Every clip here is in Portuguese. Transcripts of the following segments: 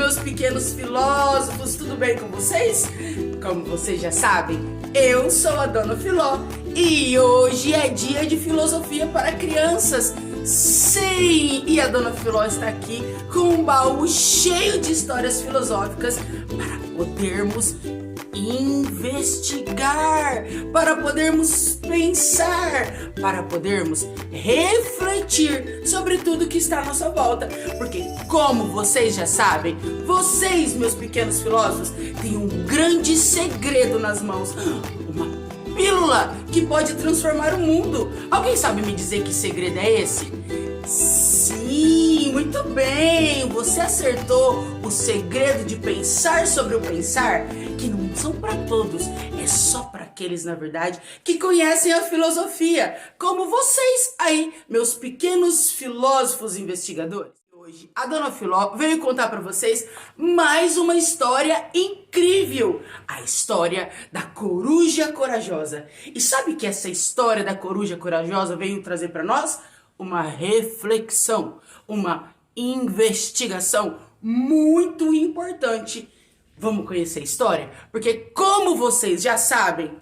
meus pequenos filósofos, tudo bem com vocês? Como vocês já sabem, eu sou a Dona Filó e hoje é dia de filosofia para crianças. Sim, e a Dona Filó está aqui com um baú cheio de histórias filosóficas para podermos investigar, para podermos pensar, para podermos refletir sobre tudo que está à nossa volta. Porque, como vocês já sabem, vocês, meus pequenos filósofos, têm um grande segredo nas mãos. Uma pílula que pode transformar o mundo. Alguém sabe me dizer que segredo é esse? Sim, muito bem, você acertou. O segredo de pensar sobre o pensar, que não são para todos, é só para aqueles, na verdade, que conhecem a filosofia, como vocês aí, meus pequenos filósofos investigadores. Hoje, a Dona Filó veio contar para vocês mais uma história incrível, a história da Coruja Corajosa. E sabe que essa história da Coruja Corajosa veio trazer para nós? Uma reflexão, uma investigação muito importante. Vamos conhecer a história? Porque, como vocês já sabem,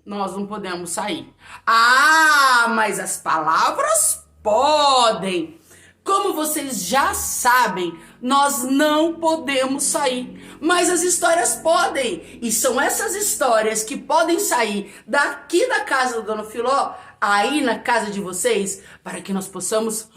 nós não podemos sair. Ah, mas as palavras podem. Como vocês já sabem, nós não podemos sair, mas as histórias podem. E são essas histórias que podem sair daqui da casa da Dona Filó, aí na casa de vocês, para que nós possamos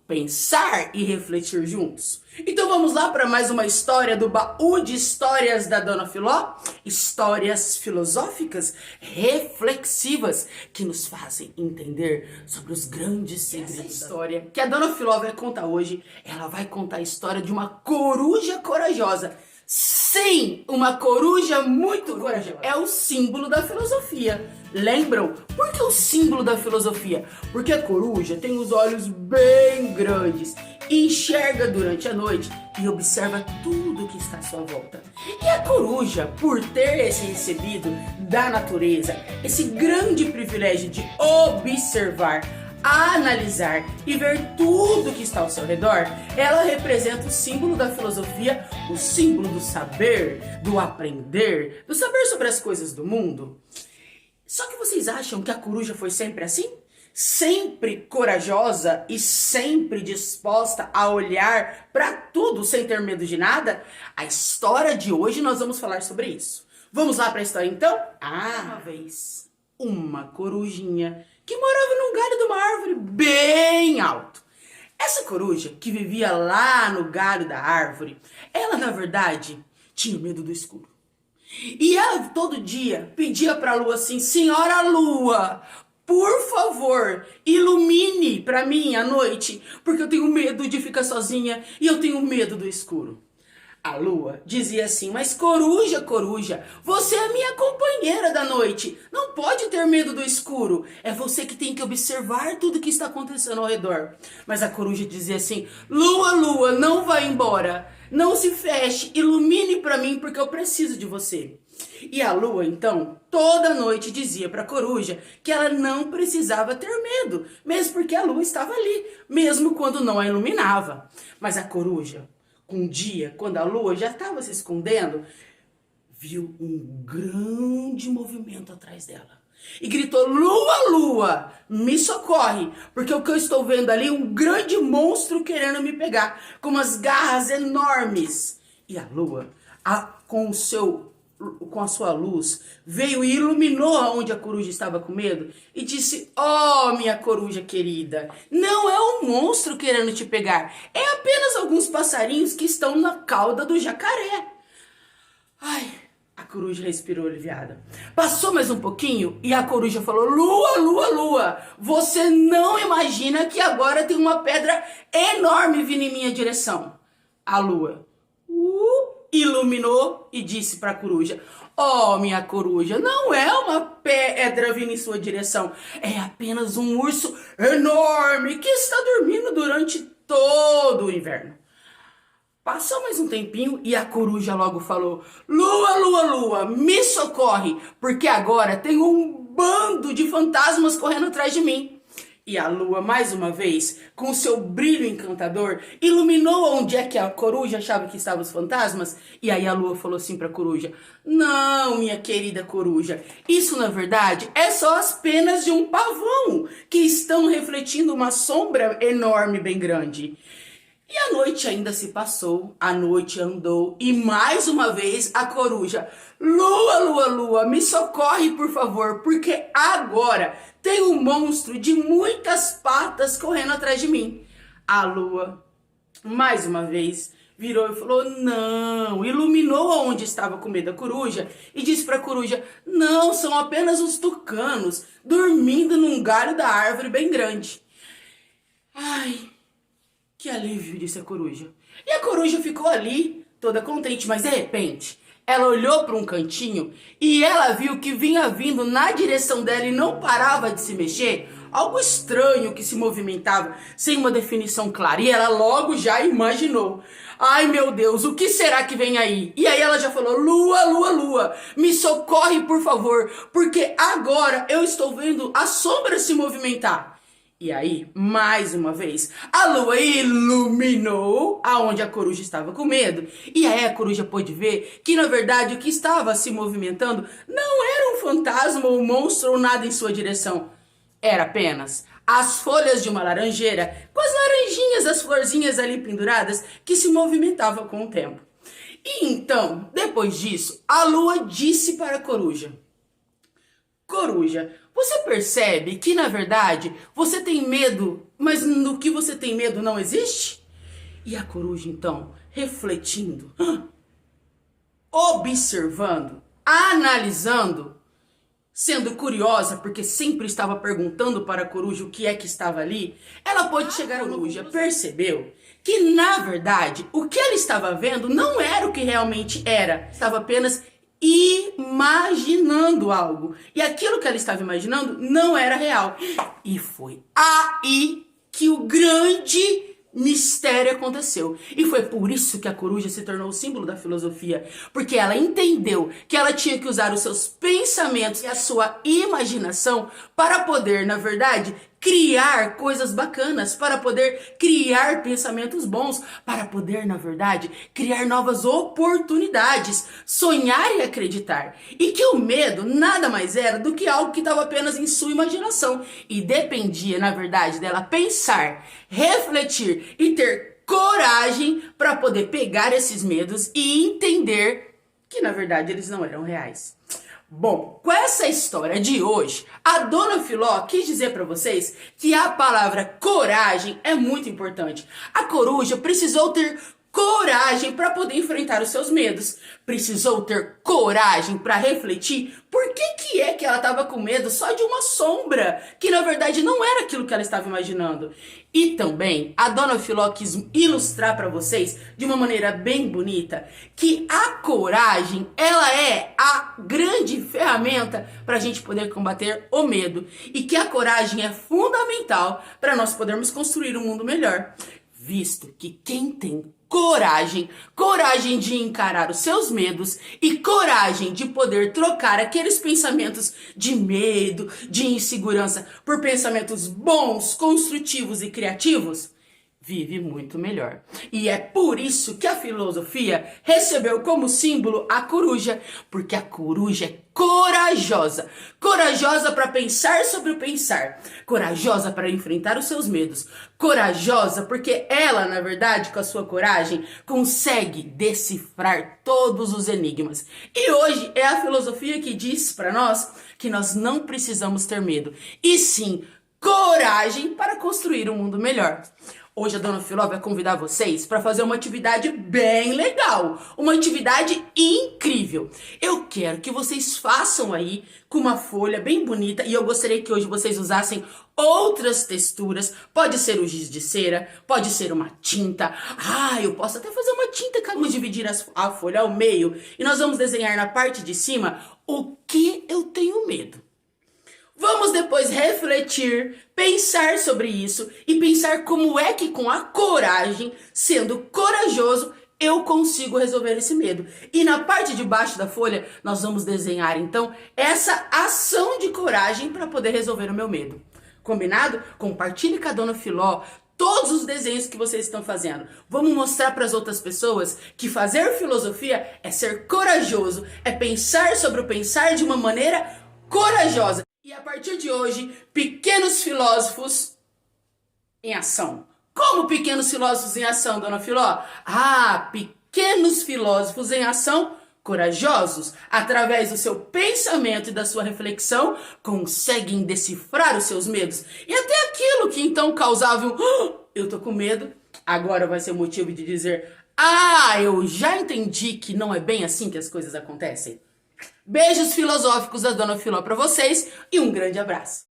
pensar e refletir juntos. Então vamos lá para mais uma história do baú de histórias da Dona Filó. Histórias filosóficas, reflexivas, que nos fazem entender sobre os grandes segredos da história que a Dona Filó vai contar hoje. Ela vai contar a história de uma coruja corajosa. Sim, uma coruja muito corajosa. É o símbolo da filosofia. Lembram? Por que o símbolo da filosofia? Porque a coruja tem os olhos bem grandes, enxerga durante a noite e observa tudo que está à sua volta. E a coruja, por ter recebido da natureza esse grande privilégio de observar, analisar e ver tudo que está ao seu redor, ela representa o símbolo da filosofia, o símbolo do saber, do aprender, do saber sobre as coisas do mundo. Só que vocês acham que a coruja foi sempre assim? Sempre corajosa e sempre disposta a olhar para tudo sem ter medo de nada? A história de hoje nós vamos falar sobre isso. Vamos lá para a história então? Uma vez, uma corujinha que morava num galho de uma árvore bem alto. Essa coruja, que vivia lá no galho da árvore, ela na verdade tinha medo do escuro. E ela todo dia pedia para a lua assim: Senhora Lua, por favor, ilumine para mim à noite, porque eu tenho medo de ficar sozinha e eu tenho medo do escuro. A lua dizia assim: mas coruja, coruja, você é minha companheira da noite, não pode ter medo do escuro, é você que tem que observar tudo que está acontecendo ao redor. Mas a coruja dizia assim: lua, lua, não vá embora, não se feche, ilumine para mim porque eu preciso de você. E a lua então toda noite dizia para a coruja que ela não precisava ter medo, mesmo porque a lua estava ali, mesmo quando não a iluminava. Mas a coruja, um dia, quando a lua já estava se escondendo, viu um grande movimento atrás dela. E gritou: lua, lua, me socorre, porque o que eu estou vendo ali é um grande monstro querendo me pegar, com umas garras enormes. E a lua, com a sua luz, veio e iluminou onde a coruja estava com medo e disse: oh, minha coruja querida, não é um monstro querendo te pegar, é apenas alguns passarinhos que estão na cauda do jacaré. Ai, a coruja respirou aliviada. Passou mais um pouquinho e a coruja falou: lua, lua, lua, você não imagina que agora tem uma pedra enorme vindo em minha direção. A lua iluminou e disse para a coruja: oh, minha coruja, não é uma pedra vindo em sua direção, é apenas um urso enorme que está dormindo durante todo o inverno. Passou mais um tempinho e a coruja logo falou: lua, lua, lua, me socorre, porque agora tem um bando de fantasmas correndo atrás de mim. E a lua, mais uma vez, com seu brilho encantador, iluminou onde é que a coruja achava que estavam os fantasmas. E aí a lua falou assim para a coruja: não, minha querida coruja, isso na verdade é só as penas de um pavão que estão refletindo uma sombra enorme, bem grande. E a noite ainda se passou, a noite andou e mais uma vez a coruja: lua, lua, lua, me socorre por favor, porque agora tem um monstro de muitas patas correndo atrás de mim. A lua, mais uma vez, virou e falou: não, iluminou onde estava com medo a coruja e disse para a coruja: não, são apenas os tucanos dormindo num galho da árvore bem grande. Ai, que alívio, disse a coruja. E a coruja ficou ali, toda contente, mas de repente, ela olhou para um cantinho e ela viu que vinha vindo na direção dela e não parava de se mexer, algo estranho que se movimentava, sem uma definição clara. E ela logo já imaginou: ai meu Deus, o que será que vem aí? E aí ela já falou: lua, lua, lua, me socorre por favor, porque agora eu estou vendo a sombra se movimentar. E aí, mais uma vez, a lua iluminou aonde a coruja estava com medo. E aí a coruja pôde ver que, na verdade, o que estava se movimentando não era um fantasma ou um monstro ou nada em sua direção. Era apenas as folhas de uma laranjeira, com as laranjinhas, as florzinhas ali penduradas, que se movimentavam com o tempo. E então, depois disso, a lua disse para a coruja: coruja, você percebe que, na verdade, você tem medo, mas no que você tem medo não existe? E a coruja, então, refletindo, observando, analisando, sendo curiosa, porque sempre estava perguntando para a coruja o que é que estava ali, ela pôde chegar à coruja, percebeu que, na verdade, o que ela estava vendo não era o que realmente era, estava apenas imaginando algo. E aquilo que ela estava imaginando não era real. E foi aí que o grande mistério aconteceu. E foi por isso que a coruja se tornou o símbolo da filosofia. Porque ela entendeu que ela tinha que usar os seus pensamentos e a sua imaginação para poder, na verdade, criar coisas bacanas, para poder criar pensamentos bons, para poder, na verdade, criar novas oportunidades, sonhar e acreditar. E que o medo nada mais era do que algo que estava apenas em sua imaginação e dependia, na verdade, dela pensar, refletir e ter coragem para poder pegar esses medos e entender que, na verdade, eles não eram reais. Bom, com essa história de hoje, a dona Filó quis dizer para vocês que a palavra coragem é muito importante. A coruja precisou ter coragem para poder enfrentar os seus medos. Precisou ter coragem para refletir por que é que ela estava com medo só de uma sombra, que na verdade não era aquilo que ela estava imaginando. E também a dona Filó quis ilustrar para vocês de uma maneira bem bonita que a coragem, ela é a grande ferramenta para a gente poder combater o medo e que a coragem é fundamental para nós podermos construir um mundo melhor, visto que quem tem coragem de encarar os seus medos e coragem de poder trocar aqueles pensamentos de medo, de insegurança por pensamentos bons, construtivos e criativos, vive muito melhor. E é por isso que a filosofia recebeu como símbolo a coruja, porque a coruja é corajosa. Corajosa para pensar sobre o pensar. Corajosa para enfrentar os seus medos. Corajosa porque ela, na verdade, com a sua coragem, consegue decifrar todos os enigmas. E hoje é a filosofia que diz para nós que nós não precisamos ter medo, e sim coragem para construir um mundo melhor. Hoje a dona Filó vai convidar vocês para fazer uma atividade bem legal, uma atividade incrível. Eu quero que vocês façam aí com uma folha bem bonita e eu gostaria que hoje vocês usassem outras texturas. Pode ser o giz de cera, pode ser uma tinta. Eu posso até fazer uma tinta, vamos dividir a folha ao meio e nós vamos desenhar na parte de cima o que eu tenho medo. Vamos depois refletir, pensar sobre isso e pensar como é que com a coragem, sendo corajoso, eu consigo resolver esse medo. E na parte de baixo da folha, nós vamos desenhar então essa ação de coragem para poder resolver o meu medo. Combinado? Compartilhe com a Dona Filó todos os desenhos que vocês estão fazendo. Vamos mostrar para as outras pessoas que fazer filosofia é ser corajoso, é pensar sobre o pensar de uma maneira corajosa. E a partir de hoje, pequenos filósofos em ação. Como pequenos filósofos em ação, Dona Filó? Pequenos filósofos em ação corajosos, através do seu pensamento e da sua reflexão, conseguem decifrar os seus medos. E até aquilo que então causava eu tô com medo, agora vai ser motivo de dizer, eu já entendi que não é bem assim que as coisas acontecem. Beijos filosóficos da Dona Filó para vocês e um grande abraço.